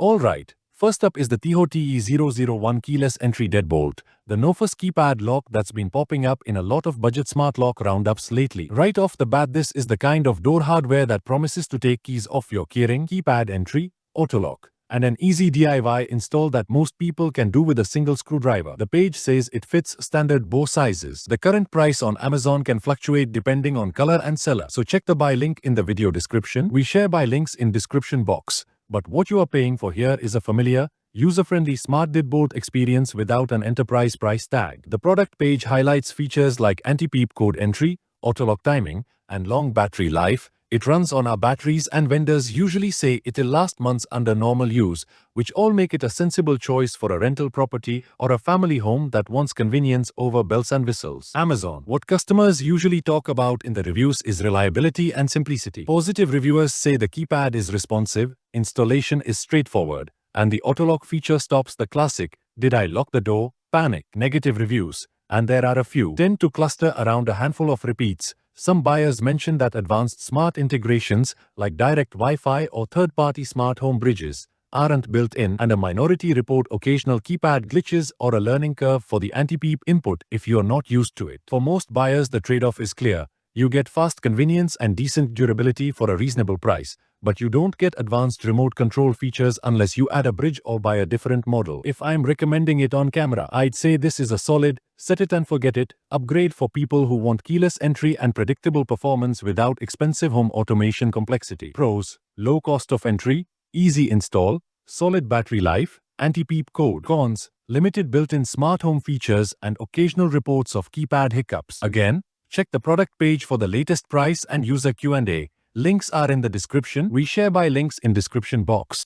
Alright, first up is the TEEHO TE001 keyless entry deadbolt, the no-fuss keypad lock that's been popping up in a lot of budget smart lock roundups lately. Right off the bat, this is the kind of door hardware that promises to take keys off your keyring, keypad entry, auto-lock, and an easy DIY install that most people can do with a single screwdriver. The page says it fits standard both sizes. The current price on Amazon can fluctuate depending on color and seller, so check the buy link in the video description. We share buy links in description box. But what you are paying for here is a familiar, user-friendly smart deadbolt experience without an enterprise price tag. The product page highlights features like anti-peep code entry, auto-lock timing, and long battery life. It runs on our batteries, and vendors usually say it'll last months under normal use, which all make it a sensible choice for a rental property or a family home that wants convenience over bells and whistles. Amazon. What customers usually talk about in the reviews is reliability and simplicity. Positive reviewers say the keypad is responsive, installation is straightforward, and the autolock feature stops the classic "did I lock the door?" panic. Negative reviews, and there are a few, tend to cluster around a handful of repeats. Some buyers mention that advanced smart integrations like direct Wi-Fi or third-party smart home bridges aren't built in, and a minority report occasional keypad glitches or a learning curve for the anti-peep input if you're not used to it. For most buyers, the trade-off is clear. You get fast convenience and decent durability for a reasonable price, but you don't get advanced remote control features unless you add a bridge or buy a different model. If I'm recommending it on camera, I'd say this is a solid, set it and forget it upgrade for people who want keyless entry and predictable performance without expensive home automation complexity. Pros: low cost of entry, easy install, solid battery life, anti-peep code. Cons: limited built-in smart home features and occasional reports of keypad hiccups. Again, check the product page for the latest price and user Q&A. Links are in the description. We share buy links in description box.